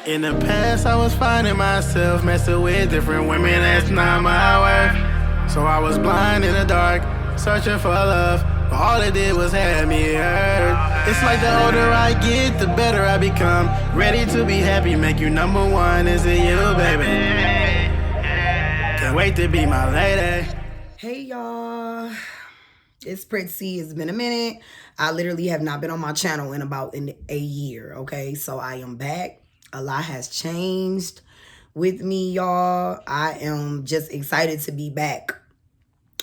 In the past, I was finding myself messing with different women, that's not my worth. So I was blind in the dark, searching for love, but all it did was have me hurt. It's like the older I get, the better I become. Ready to be happy, make you number one, is it you, baby? Can't wait to be my lady. Hey y'all, it's Pretty. It's been a minute. I literally have not been on my channel in about a year, okay? So I am back. A lot has changed with me, y'all. I am just excited to be back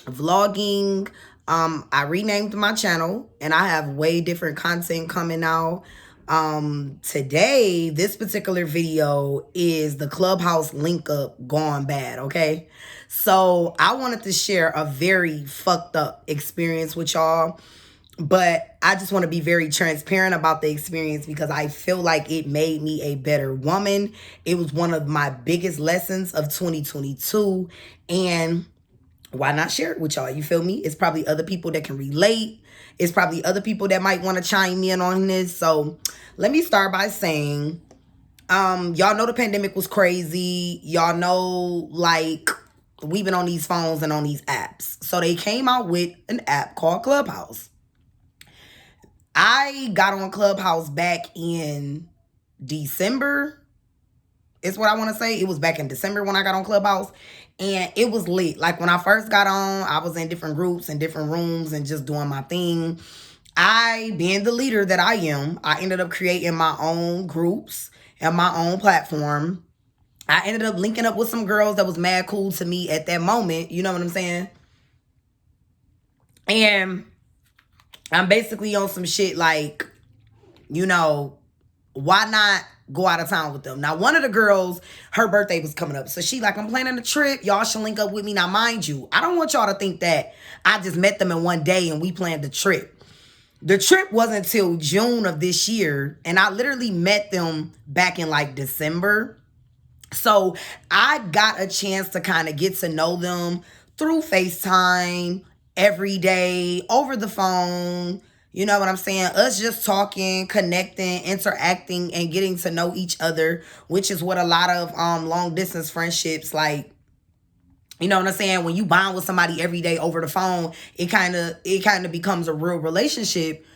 vlogging. I renamed my channel and I have way different content coming out. Today, this particular video is the Clubhouse link up gone bad, okay? So I wanted to share a very fucked up experience with y'all, but I just want to be very transparent about the experience because I feel like it made me a better woman. It was one of my biggest lessons of 2022, and why not share it with y'all? You feel me? It's probably other people that can relate. It's probably other people that might want to chime in on this. So let me start by saying, y'all know the pandemic was crazy. Y'all know, like, we've been on these phones and on these apps. So they came out with an app called Clubhouse. I got on Clubhouse back in December. Is what I want to say. It was back in December when I got on Clubhouse. And it was lit. Like, when I first got on, I was in different groups and different rooms and just doing my thing. Being the leader that I am, I ended up creating my own groups and my own platform. I ended up linking up with some girls that was mad cool to me at that moment. You know what I'm saying? And I'm basically on some shit like, you know, why not go out of town with them? Now, one of the girls, her birthday was coming up. So she like, I'm planning a trip. Y'all should link up with me. Now, mind you, I don't want y'all to think that I just met them in one day and we planned the trip. The trip wasn't until June of this year. And I literally met them back in like December. So I got a chance to kind of get to know them through FaceTime, every day, over the phone. You know what I'm saying? Us just talking, connecting, interacting, and getting to know each other, which is what a lot of long distance friendships, like, you know what I'm saying? When you bond with somebody every day over the phone, it kind of becomes a real relationship.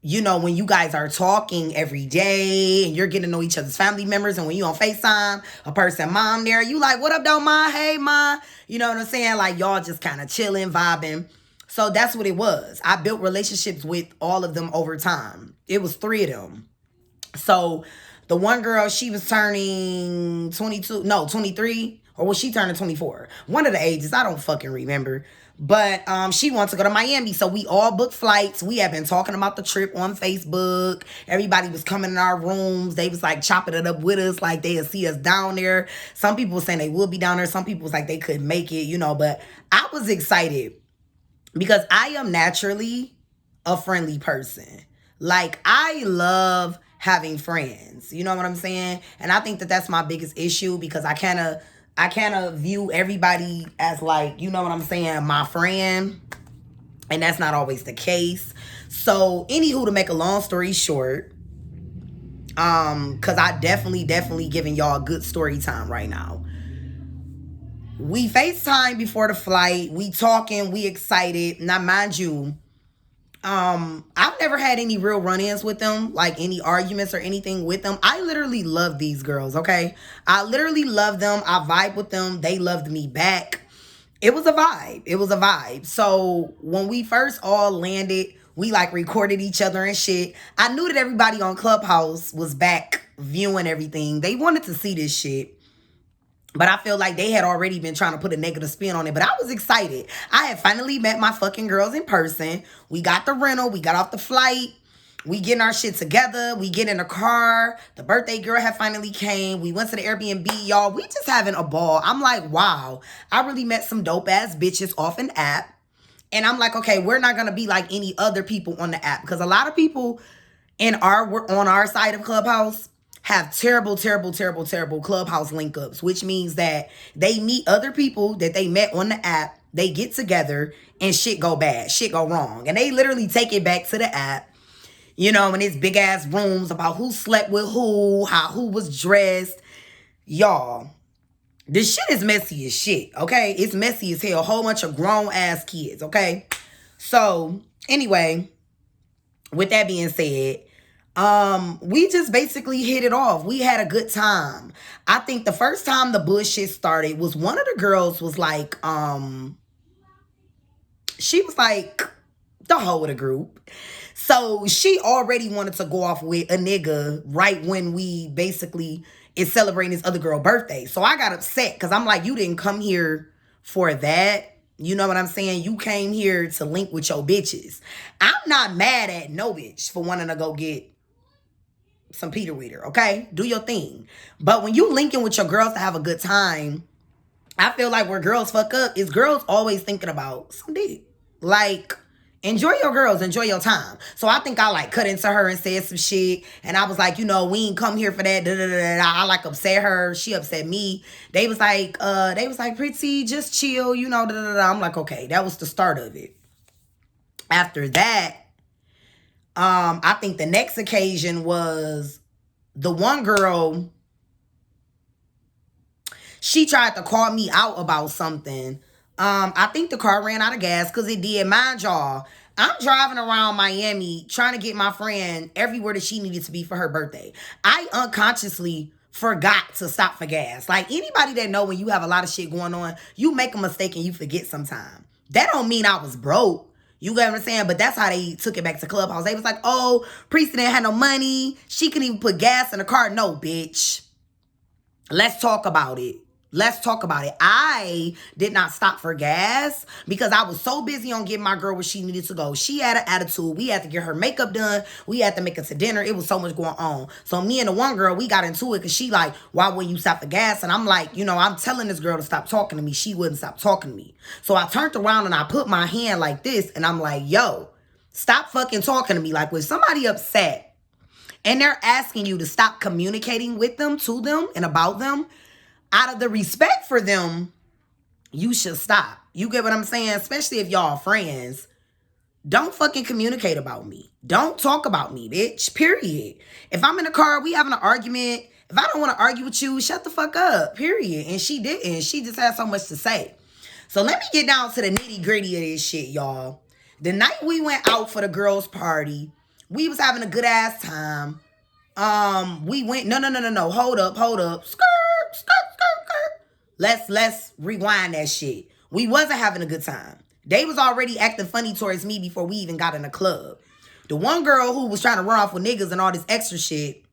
You know, when you guys are talking every day and you're getting to know each other's family members, and when you on FaceTime, a person mom there, you like, what up, though, ma? Hey, ma. You know what I'm saying? Like, y'all just kind of chilling, vibing. So that's what it was. I built relationships with all of them over time. It was 3 of them. So the one girl, she was turning 23, or was she turning 24? One of the ages, I don't fucking remember. But she wants to go to Miami. So we all booked flights. We have been talking about the trip on Facebook. Everybody was coming in our rooms. They was like chopping it up with us. Like, they'd see us down there. Some people were saying they would be down there. Some people was like they couldn't make it, you know. But I was excited because I am naturally a friendly person. Like, I love having friends. You know what I'm saying? And I think that that's my biggest issue, because I kind of view everybody as, like, you know what I'm saying, my friend. And that's not always the case. So, anywho, to make a long story short, because I definitely giving y'all a good story time right now. We FaceTime before the flight. We talking. We excited. Now, mind you, I've never had any real run-ins with them, like any arguments or anything with them. I literally love these girls, okay? I literally love them. I vibe with them. They loved me back. It was a vibe. It was a vibe. So when we first all landed, we like recorded each other and shit. I knew that everybody on Clubhouse was back viewing everything. They wanted to see this shit. But I feel like they had already been trying to put a negative spin on it. But I was excited. I had finally met my fucking girls in person. We got the rental. We got off the flight. We getting our shit together. We get in the car. The birthday girl had finally came. We went to the Airbnb, y'all. We just having a ball. I'm like, wow. I really met some dope ass bitches off an app. And I'm like, okay, we're not going to be like any other people on the app. Because a lot of people on our side of Clubhouse have terrible Clubhouse link ups, which means that they meet other people that they met on the app, they get together, and shit go bad, shit go wrong. And they literally take it back to the app. You know, in his big ass rooms about who slept with who, who was dressed. Y'all, this shit is messy as shit, okay? It's messy as hell. A whole bunch of grown ass kids, okay? So, anyway, with that being said, we just basically hit it off. We had a good time. I think the first time the bullshit started was one of the girls was like, she was like the hoe of the group. So she already wanted to go off with a nigga right when we basically is celebrating this other girl's birthday. So I got upset because I'm like, you didn't come here for that. You know what I'm saying? You came here to link with your bitches. I'm not mad at no bitch for wanting to go get some Peter Weeder, okay? Do your thing. But when you linking with your girls to have a good time, I feel like where girls fuck up is girls always thinking about some dick. Like, enjoy your girls, enjoy your time. So I think I like cut into her and said some shit. And I was like, you know, we ain't come here for that. I like upset her. She upset me. They was like, Pretty, just chill, you know, I'm like, okay, that was the start of it. After that, I think the next occasion was the one girl, she tried to call me out about something. I think the car ran out of gas because it did. Mind y'all, I'm driving around Miami trying to get my friend everywhere that she needed to be for her birthday. I unconsciously forgot to stop for gas. Like, anybody that know when you have a lot of shit going on, you make a mistake and you forget sometime. That don't mean I was broke. You get what I'm saying? But that's how they took it back to Clubhouse. They was like, oh, Priest didn't have no money. She couldn't even put gas in the car. No, bitch. Let's talk about it. Let's talk about it. I did not stop for gas because I was so busy on getting my girl where she needed to go. She had an attitude. We had to get her makeup done. We had to make it to dinner. It was so much going on. So me and the one girl, we got into it because she like, why wouldn't you stop for gas? And I'm like, you know, I'm telling this girl to stop talking to me. She wouldn't stop talking to me. So I turned around and I put my hand like this and I'm like, yo, stop fucking talking to me. Like, when somebody upset and they're asking you to stop communicating with them, to them, and about them, out of the respect for them, you should stop. You get what I'm saying? Especially if y'all friends. Don't fucking communicate about me. Don't talk about me, bitch. Period. If I'm in the car, we having an argument. If I don't want to argue with you, shut the fuck up. Period. And she didn't. She just had so much to say. So let me get down to the nitty gritty of this shit, y'all. The night we went out for the girls' party, we was having a good ass time. We went, no. Hold up. Skirt. Let's rewind that shit. We wasn't having a good time. They was already acting funny towards me before we even got in the club. The one girl who was trying to run off with niggas and all this extra shit,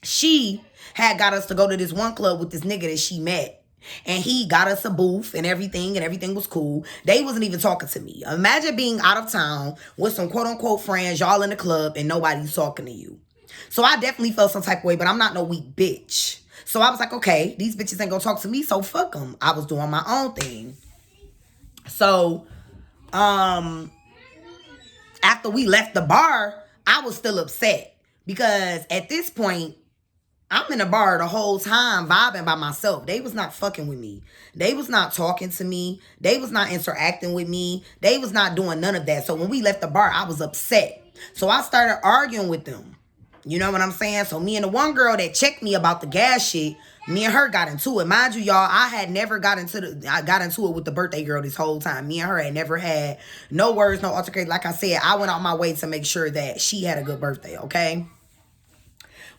she had got us to go to this one club with this nigga that she met. And he got us a booth and everything was cool. They wasn't even talking to me. Imagine being out of town with some quote-unquote friends, y'all in the club, and nobody's talking to you. So I definitely felt some type of way, but I'm not no weak bitch. So I was like, okay, these bitches ain't gonna talk to me, so fuck them. I was doing my own thing. So, after we left the bar, I was still upset. Because at this point, I'm in the bar the whole time vibing by myself. They was not fucking with me. They was not talking to me. They was not interacting with me. They was not doing none of that. So when we left the bar, I was upset. So I started arguing with them. You know what I'm saying? So me and the one girl that checked me about the gas shit, me and her got into it. Mind you, y'all, I had never got into it with the birthday girl this whole time. Me and her had never had no words, no altercation. Like I said, I went out my way to make sure that she had a good birthday, okay?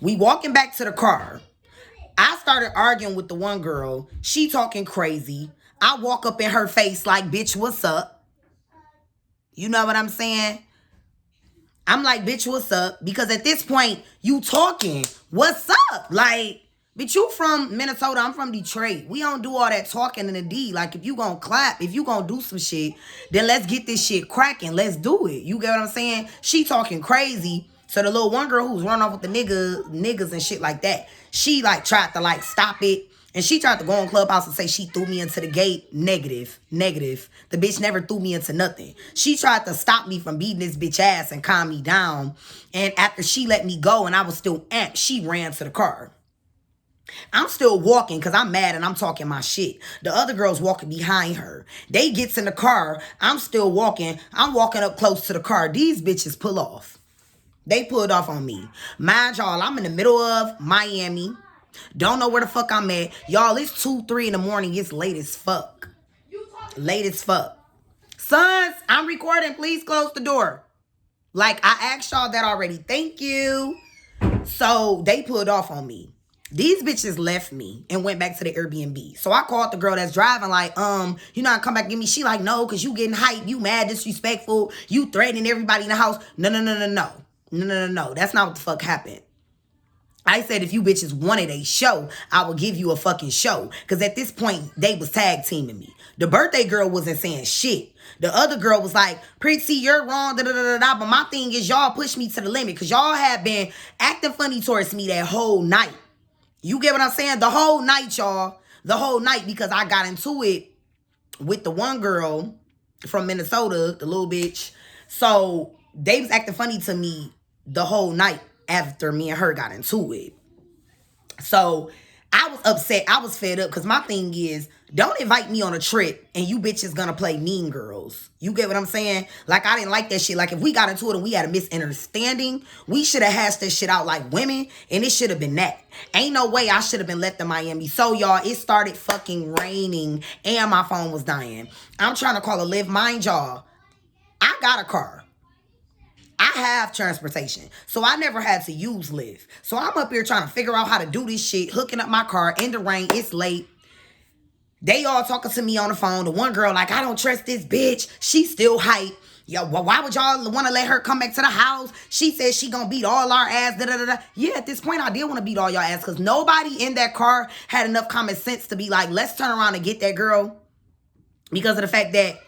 We walking back to the car. I started arguing with the one girl. She talking crazy. I walk up in her face like, bitch, what's up? You know what I'm saying? I'm like, bitch, what's up? Because at this point, you talking. What's up? Like, bitch, you from Minnesota. I'm from Detroit. We don't do all that talking in the D. Like, if you gonna clap, if you gonna do some shit, then let's get this shit cracking. Let's do it. You get what I'm saying? She talking crazy. So the little one girl who's running off with the niggas and shit like that, she like tried to like stop it. And she tried to go on Clubhouse and say she threw me into the gate. Negative. The bitch never threw me into nothing. She tried to stop me from beating this bitch ass and calm me down. And after she let me go and I was still amped, she ran to the car. I'm still walking because I'm mad and I'm talking my shit. The other girl's walking behind her. They gets in the car. I'm still walking. I'm walking up close to the car. These bitches pull off. They pulled off on me. Mind y'all, I'm in the middle of Miami. Don't know where the fuck I'm at. Y'all, it's 2, 3 in the morning. It's late as fuck. Late as fuck. Sons, I'm recording. Please close the door. Like, I asked y'all that already. Thank you. So, they pulled off on me. These bitches left me and went back to the Airbnb. So, I called the girl that's driving like, you know, I come back and get me. She like, no, because you getting hyped. You mad, disrespectful. You threatening everybody in the house. No. That's not what the fuck happened. I said if you bitches wanted a show, I would give you a fucking show. Because at this point, they was tag teaming me. The birthday girl wasn't saying shit. The other girl was like, Pretty, you're wrong, da-da-da-da-da. But my thing is, y'all pushed me to the limit. Because y'all have been acting funny towards me that whole night. You get what I'm saying? The whole night, y'all. The whole night, because I got into it with the one girl from Minnesota, the little bitch. So, they was acting funny to me the whole night after me and her got into it. So I was upset. I was fed up because my thing is, don't invite me on a trip and you bitches gonna play mean girls. You get what I'm saying? Like, I didn't like that shit. Like, if we got into it and we had a misunderstanding, we should have hashed this shit out like women, and it should have been that. Ain't no way I should have been left in Miami. So, y'all, it started fucking raining and my phone was dying. I'm trying to call a Lyft. Mind y'all, I got a car. I have transportation. So I never had to use Lyft. So I'm up here trying to figure out how to do this shit, hooking up my car in the rain. It's late. They all talking to me on the phone. The one girl like, I don't trust this bitch. She still hype. Yo, well, why would y'all want to let her come back to the house? She said she gonna beat all our ass. Da, da, da, da. Yeah, at this point, I did want to beat all y'all ass because nobody in that car had enough common sense to be like, let's turn around and get that girl. Because of the fact that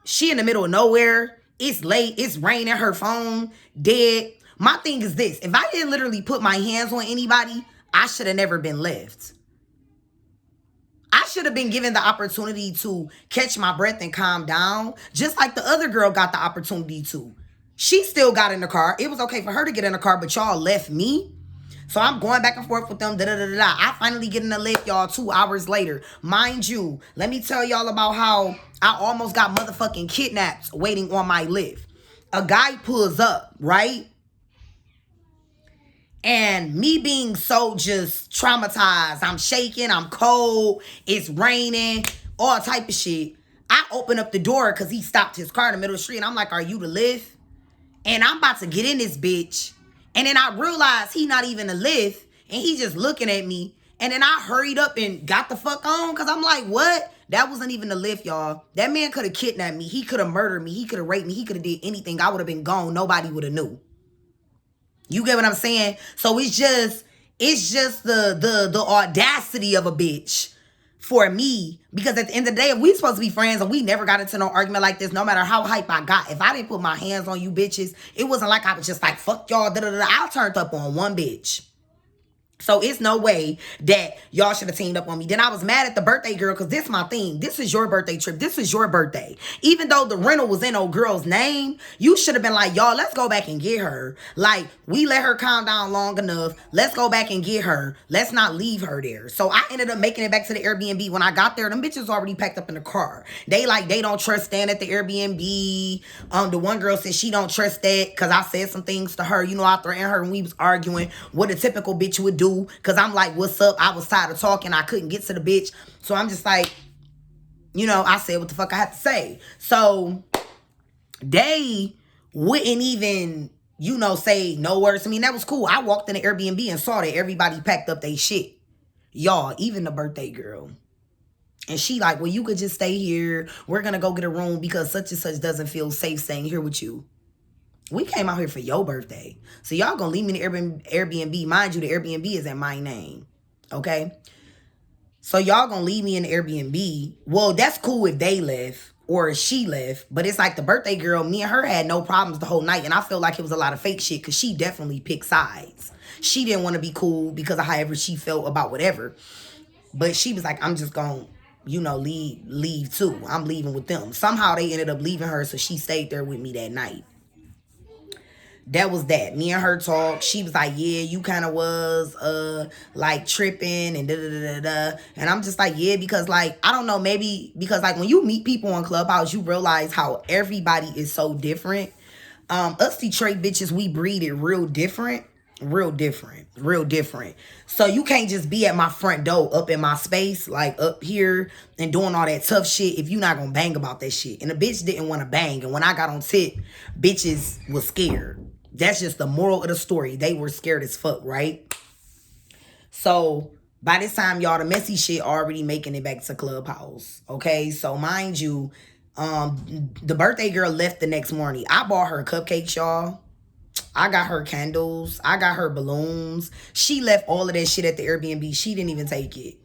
she in the middle of nowhere. It's late. It's raining. Her phone dead. My thing is this. If I didn't literally put my hands on anybody, I should have never been left. I should have been given the opportunity to catch my breath and calm down. Just like the other girl got the opportunity to. She still got in the car. It was okay for her to get in the car, but y'all left me. So I'm going back and forth with them. Da-da-da-da-da. I finally get in the Lyft, y'all, 2 hours later. Mind you, let me tell y'all about how I almost got motherfucking kidnapped waiting on my Lyft. A guy pulls up, right? And me being so just traumatized. I'm shaking. I'm cold. It's raining. All type of shit. I open up the door because he stopped his car in the middle of the street. And I'm like, are you the Lyft? And I'm about to get in this bitch. And then I realized he not even a Lyft. And he just looking at me. And then I hurried up and got the fuck on. Because I'm like, what? That wasn't even a Lyft, y'all. That man could have kidnapped me. He could have murdered me. He could have raped me. He could have did anything. I would have been gone. Nobody would have knew. You get what I'm saying? So it's just the audacity of a bitch for me. Because at the end of the day, if we supposed to be friends and we never got into no argument like this, no matter how hype I got, if I didn't put my hands on you bitches, it wasn't like I was just like, fuck y'all, da-da-da. I turned up on one bitch. So it's no way that y'all should have teamed up on me. Then I was mad at the birthday girl because this is my thing. This is your birthday trip. This is your birthday. Even though the rental was in old girl's name, you should have been like, y'all, let's go back and get her. Like, we let her calm down long enough. Let's go back and get her. Let's not leave her there. So I ended up making it back to the Airbnb. When I got there, them bitches already packed up in the car. They don't trust staying at the Airbnb. The one girl said she don't trust that because I said some things to her. You know, I threatened her when we was arguing. What a typical bitch would do. Because I'm like, what's up? I was tired of talking. I couldn't get to the bitch. So I'm just like, you know, I said what the fuck I had to say. So they wouldn't even, you know, say no words to me. And that was cool. I walked in the Airbnb and saw that everybody packed up their shit. Y'all, even the birthday girl. And she like, well, you could just stay here. We're going to go get a room because such and such doesn't feel safe staying here with you. We came out here for your birthday. So y'all gonna leave me in the Airbnb. Mind you, the Airbnb is in my name. Okay? So y'all gonna leave me in the Airbnb. Well, that's cool if they left or if she left. But it's like the birthday girl, me and her had no problems the whole night. And I feel like it was a lot of fake shit because she definitely picked sides. She didn't want to be cool because of however she felt about whatever. But she was like, I'm just gonna, you know, leave too. I'm leaving with them. Somehow they ended up leaving her. So she stayed there with me that night. That was that. Me and her talk. She was like, yeah, you kind of was, like, tripping and da-da-da-da-da. And I'm just like, yeah, because, like, I don't know, maybe because, like, when you meet people on Clubhouse, you realize how everybody is so different. Us Detroit bitches, we breed it real different. Real different. Real different. So you can't just be at my front door up in my space, like up here and doing all that tough shit if you not gonna bang about that shit. And the bitch didn't want to bang. And when I got on tip, bitches was scared. That's just the moral of the story. They were scared as fuck, right? So by this time, y'all, the messy shit already making it back to Clubhouse. Okay, so mind you, the birthday girl left the next morning. I bought her cupcakes, y'all. I got her candles. I got her balloons. She left all of that shit at the Airbnb. She didn't even take it.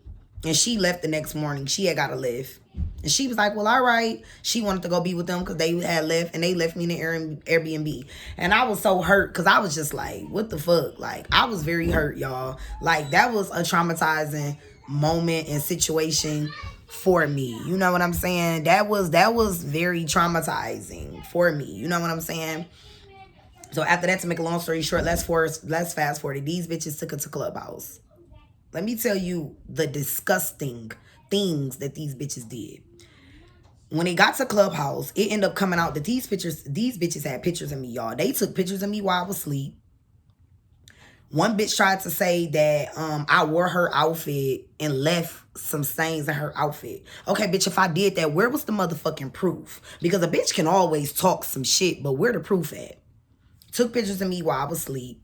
And she left the next morning. She had got to live. And she was like, well, all right. She wanted to go be with them because they had left. And they left me in the Airbnb. And I was so hurt because I was just like, what the fuck? Like, I was very hurt, y'all. Like, that was a traumatizing moment and situation for me. You know what I'm saying? That was very traumatizing for me. You know what I'm saying? So after that, to make a long story short, let's fast forward. These bitches took it to Clubhouse. Let me tell you the disgusting things that these bitches did. When it got to Clubhouse, it ended up coming out that these bitches had pictures of me, y'all. They took pictures of me while I was asleep. One bitch tried to say that I wore her outfit and left some stains in her outfit. Okay, bitch, if I did that, where was the motherfucking proof? Because a bitch can always talk some shit, but where the proof at? Took pictures of me while I was asleep.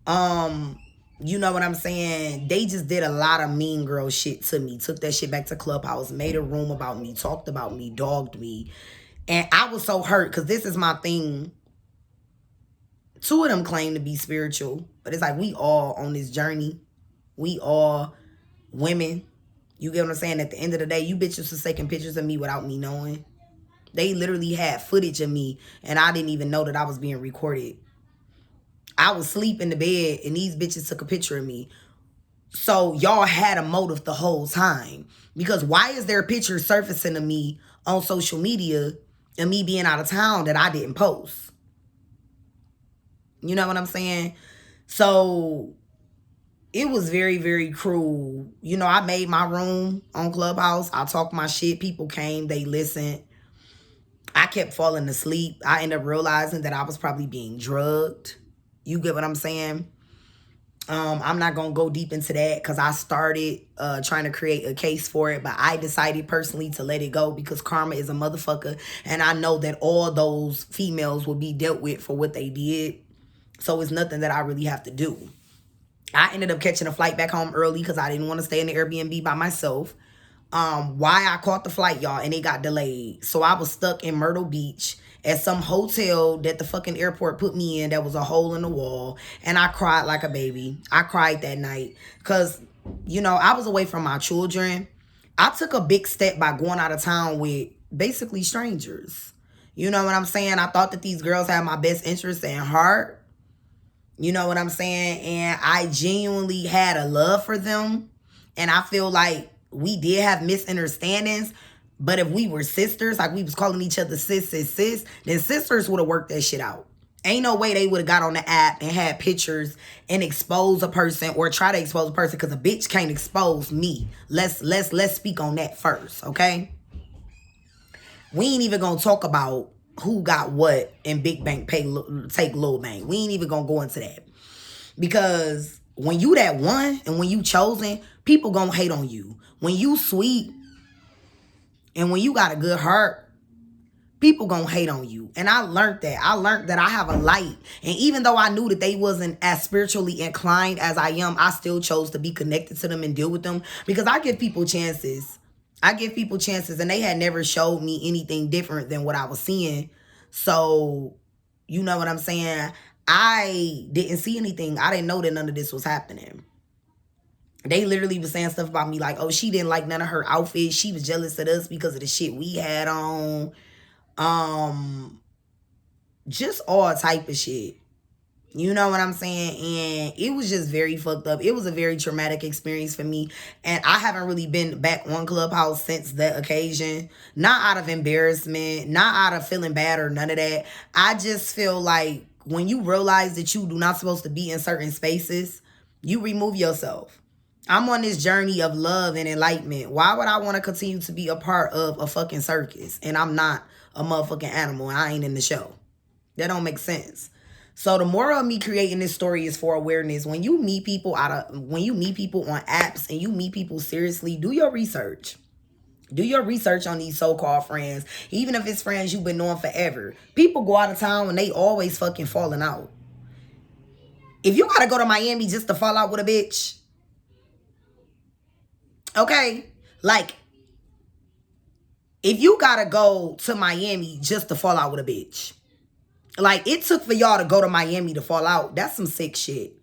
You know what I'm saying? They just did a lot of mean girl shit to me. Took that shit back to Clubhouse, made a room about me, talked about me, dogged me. And I was so hurt because this is my thing. Two of them claim to be spiritual, but it's like we all on this journey. We all women. You get what I'm saying? At the end of the day, you bitches was taking pictures of me without me knowing. They literally had footage of me, and I didn't even know that I was being recorded. I was asleep in the bed, and these bitches took a picture of me. So y'all had a motive the whole time. Because why is there a picture surfacing of me on social media and me being out of town that I didn't post? You know what I'm saying? So it was very, very cruel. You know, I made my room on Clubhouse. I talked my shit. People came. They listened. I kept falling asleep. I ended up realizing that I was probably being drugged. You get what I'm saying? I'm not going to go deep into that because I started trying to create a case for it. But I decided personally to let it go because karma is a motherfucker. And I know that all those females will be dealt with for what they did. So it's nothing that I really have to do. I ended up catching a flight back home early because I didn't want to stay in the Airbnb by myself. Why I caught the flight, y'all, and it got delayed. So I was stuck in Myrtle Beach at some hotel that the fucking airport put me in that was a hole in the wall. And I cried like a baby. I cried that night because, you know, I was away from my children. I took a big step by going out of town with basically strangers. You know what I'm saying? I thought that these girls had my best interests at heart. You know what I'm saying? And I genuinely had a love for them. And I feel like we did have misunderstandings. But if we were sisters, like we was calling each other sis, then sisters would have worked that shit out. Ain't no way they would have got on the app and had pictures and exposed a person or try to expose a person because a bitch can't expose me. Let's speak on that first, okay? We ain't even gonna talk about who got what and Big Bank take Lil Bank. We ain't even gonna go into that. Because when you that one and when you chosen, people gonna hate on you. When you sweet and when you got a good heart, people gonna hate on you. And I learned that. I learned that I have a light. And even though I knew that they wasn't as spiritually inclined as I am, I still chose to be connected to them and deal with them. Because I give people chances. And they had never showed me anything different than what I was seeing. So, you know what I'm saying? I didn't see anything. I didn't know that none of this was happening. They literally was saying stuff about me like, oh, she didn't like none of her outfits. She was jealous of us because of the shit we had on. Just all type of shit. You know what I'm saying? And it was just very fucked up. It was a very traumatic experience for me. And I haven't really been back on Clubhouse since that occasion. Not out of embarrassment. Not out of feeling bad or none of that. I just feel like when you realize that you do not supposed to be in certain spaces, you remove yourself. I'm on this journey of love and enlightenment. Why would I want to continue to be a part of a fucking circus? And I'm not a motherfucking animal. And I ain't in the show. That don't make sense. So the moral of me creating this story is for awareness. When you meet people when you meet people on apps and you meet people seriously, do your research. Do your research on these so-called friends. Even if it's friends you've been knowing forever. People go out of town and they always fucking falling out. If you gotta go to Miami just to fall out with a bitch, okay? Like, if you gotta go to Miami just to fall out with a bitch, like, it took for y'all to go to Miami to fall out. That's some sick shit.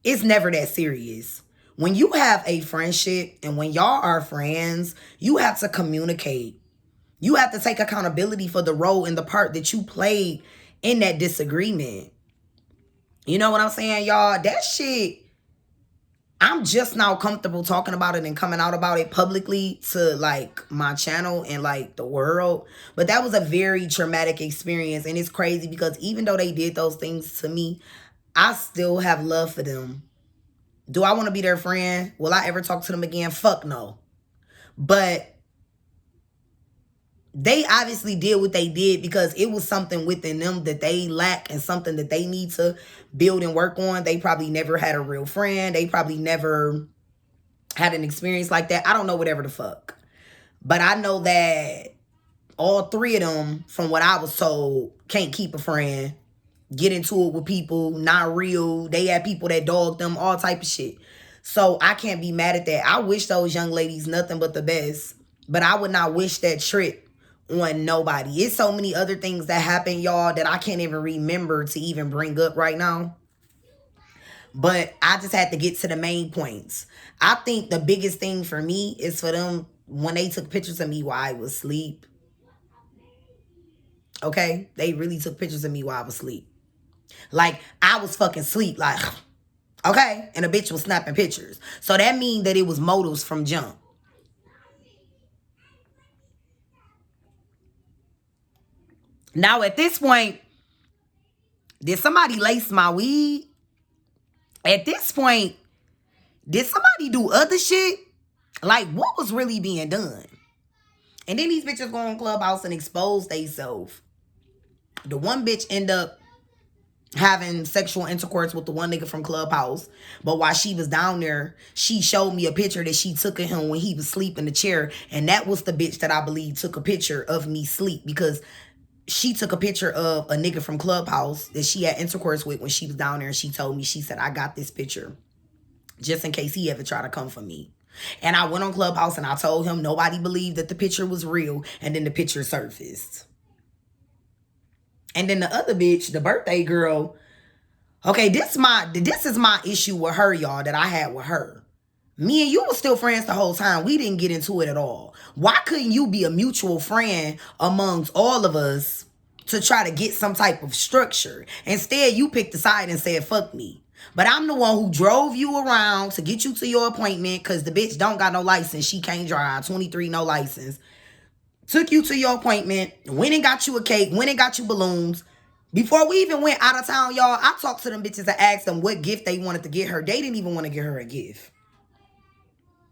It's never that serious. When you have a friendship and when y'all are friends, you have to communicate. You have to take accountability for the role and the part that you played in that disagreement. You know what I'm saying, y'all? That shit, I'm just now comfortable talking about it and coming out about it publicly to, like, my channel and, like, the world. But that was a very traumatic experience. And it's crazy because even though they did those things to me, I still have love for them. Do I want to be their friend? Will I ever talk to them again? Fuck no. But they obviously did what they did because it was something within them that they lack and something that they need to build and work on. They probably never had a real friend. They probably never had an experience like that. I don't know, whatever the fuck. But I know that all three of them, from what I was told, can't keep a friend. Get into it with people, not real. They had people that dogged them, all type of shit. So I can't be mad at that. I wish those young ladies nothing but the best. But I would not wish that trip on nobody. It's so many other things that happen, y'all, that I can't even remember to even bring up right now. But I just had to get to the main points. I think the biggest thing for me is for them when they took pictures of me while I was asleep. Okay? They really took pictures of me while I was asleep. Like, I was fucking asleep, like, okay? And a bitch was snapping pictures. So that means that it was motives from jump. Now, at this point, did somebody lace my weed? At this point, did somebody do other shit? Like, what was really being done? And then these bitches go on Clubhouse and expose themselves. The one bitch end up having sexual intercourse with the one nigga from Clubhouse. But while she was down there, she showed me a picture that she took of him when he was asleep in the chair. And that was the bitch that I believe took a picture of me sleep, because she took a picture of a nigga from Clubhouse that she had intercourse with when she was down there. And she told me, she said, I got this picture just in case he ever try to come for me. And I went on Clubhouse and I told him nobody believed that the picture was real. And then the picture surfaced. And then the other bitch, the birthday girl, okay, this is my issue with her, y'all, that I had with her. Me and you were still friends the whole time. We didn't get into it at all. Why couldn't you be a mutual friend amongst all of us to try to get some type of structure? Instead, you picked a side and said, fuck me. But I'm the one who drove you around to get you to your appointment because the bitch don't got no license. She can't drive. 23, no license. Took you to your appointment, went and got you a cake, went and got you balloons. Before we even went out of town, y'all, I talked to them bitches and asked them what gift they wanted to get her. They didn't even want to get her a gift.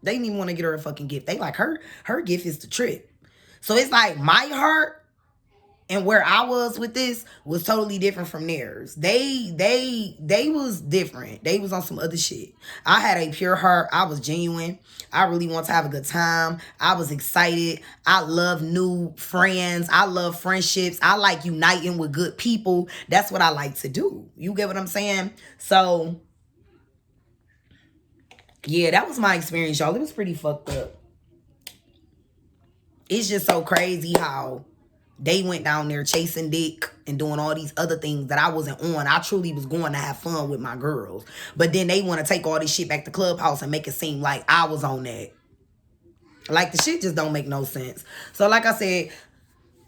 They didn't even want to get her a fucking gift. They like, her gift is the trip. So it's like my heart and where I was with this was totally different from theirs. They was different. They was on some other shit. I had a pure heart. I was genuine. I really want to have a good time. I was excited. I love new friends. I love friendships. I like uniting with good people. That's what I like to do. You get what I'm saying? So, yeah, that was my experience, y'all. It was pretty fucked up. It's just so crazy how they went down there chasing dick and doing all these other things that I wasn't on. I truly was going to have fun with my girls. But then they want to take all this shit back to Clubhouse and make it seem like I was on that. Like, the shit just don't make no sense. So like I said,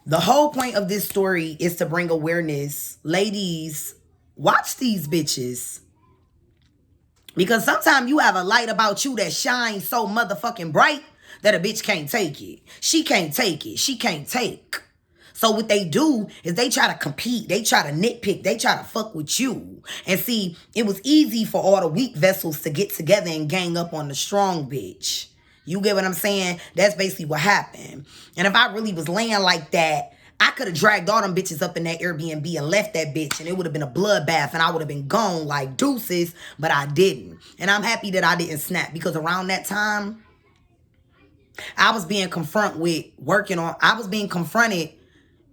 the whole point of this story is to bring awareness. Ladies, watch these bitches. Because sometimes you have a light about you that shines so motherfucking bright that a bitch can't take it. She can't take it. She can't take. So what they do is they try to compete. They try to nitpick. They try to fuck with you. And see, it was easy for all the weak vessels to get together and gang up on the strong bitch. You get what I'm saying? That's basically what happened. And if I really was laying like that, I could have dragged all them bitches up in that Airbnb and left that bitch, and it would have been a bloodbath, and I would have been gone like deuces, but I didn't. And I'm happy that I didn't snap, because around that time, I was being confronted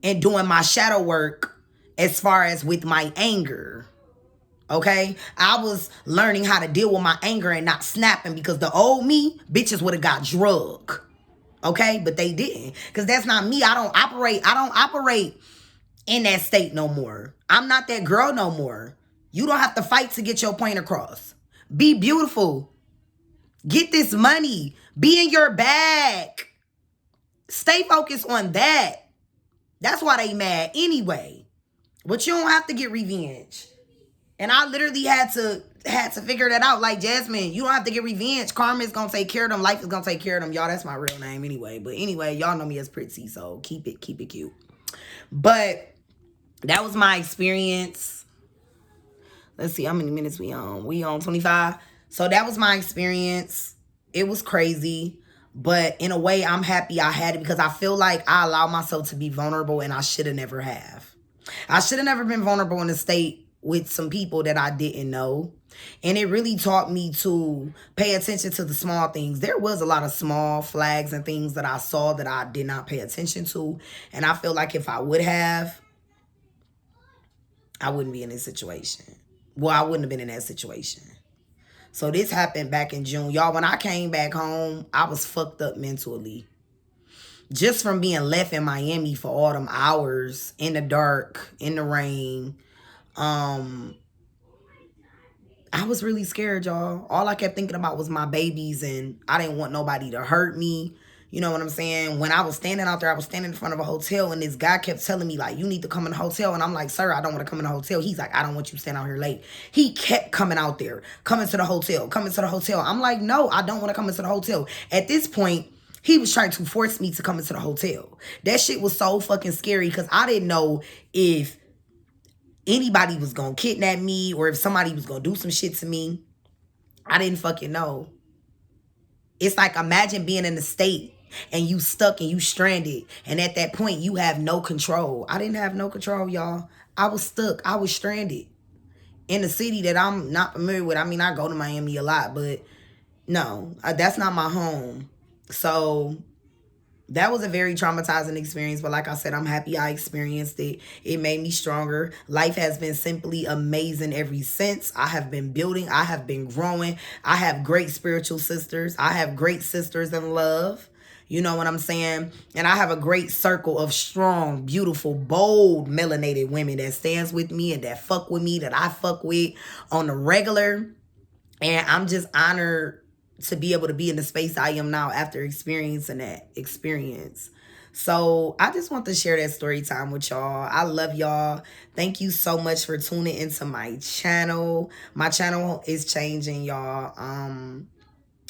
and doing my shadow work as far as with my anger. Okay? I was learning how to deal with my anger and not snapping, because the old me, bitches would have got drug. Okay? But they didn't. Because that's not me. I don't operate in that state no more. I'm not that girl no more. You don't have to fight to get your point across. Be beautiful. Get this money. Be in your bag. Stay focused on that. That's why they mad anyway. But you don't have to get revenge. And I literally had to figure that out. Like, Jasmine, you don't have to get revenge. Karma is going to take care of them. Life is going to take care of them. Y'all, that's my real name anyway. But anyway, y'all know me as Pretty, so keep it cute. But that was my experience. Let's see how many minutes we on. We on 25. So that was my experience. It was crazy. But in a way, I'm happy I had it, because I feel like I allowed myself to be vulnerable, and I should have never have. I should have never been vulnerable in a state with some people that I didn't know. And it really taught me to pay attention to the small things. There was a lot of small flags and things that I saw that I did not pay attention to. And I feel like if I would have, I wouldn't be in this situation. Well, I wouldn't have been in that situation. So this happened back in June. Y'all, when I came back home, I was fucked up mentally. Just from being left in Miami for all them hours, in the dark, in the rain. I was really scared, y'all. All I kept thinking about was my babies, and I didn't want nobody to hurt me. You know what I'm saying? When I was standing out there, I was standing in front of a hotel, and this guy kept telling me, like, you need to come in the hotel. And I'm like, sir, I don't want to come in the hotel. He's like, I don't want you standing out here late. He kept coming out there, coming to the hotel. I'm like, no, I don't want to come into the hotel. At this point, he was trying to force me to come into the hotel. That shit was so fucking scary, because I didn't know if anybody was going to kidnap me or if somebody was going to do some shit to me. I didn't fucking know. It's like, imagine being in a state and you stuck and you stranded. And at that point, you have no control. I didn't have no control, y'all. I was stuck. I was stranded in a city that I'm not familiar with. I mean, I go to Miami a lot, but no, that's not my home. So that was a very traumatizing experience. But like I said, I'm happy I experienced it. It made me stronger. Life has been simply amazing ever since. I have been building. I have been growing. I have great spiritual sisters. I have great sisters in love. You know what I'm saying? And I have a great circle of strong, beautiful, bold, melanated women that stands with me and that fuck with me, that I fuck with on the regular. And I'm just honored to be able to be in the space I am now after experiencing that experience. So I just want to share that story time with y'all. I love y'all. Thank you so much for tuning into my channel. My channel is changing, y'all.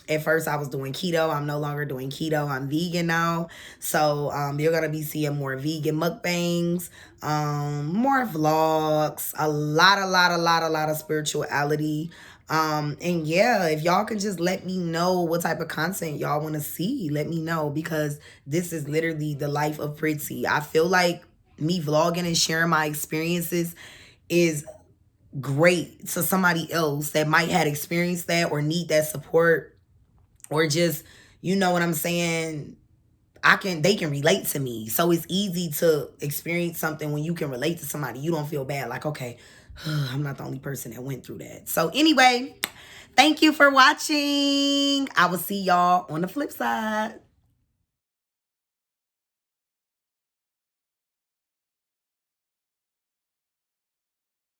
At first, I was doing keto. I'm no longer doing keto. I'm vegan now. So you're going to be seeing more vegan mukbangs, more vlogs, a lot of spirituality. And yeah, if y'all can just let me know what type of content y'all want to see, let me know, because this is literally the life of Pretty. I feel like me vlogging and sharing my experiences is great to somebody else that might have experienced that or need that support. Or just, you know what I'm saying? They can relate to me. So it's easy to experience something when you can relate to somebody. You don't feel bad. Like, okay, I'm not the only person that went through that. So anyway, thank you for watching. I will see y'all on the flip side.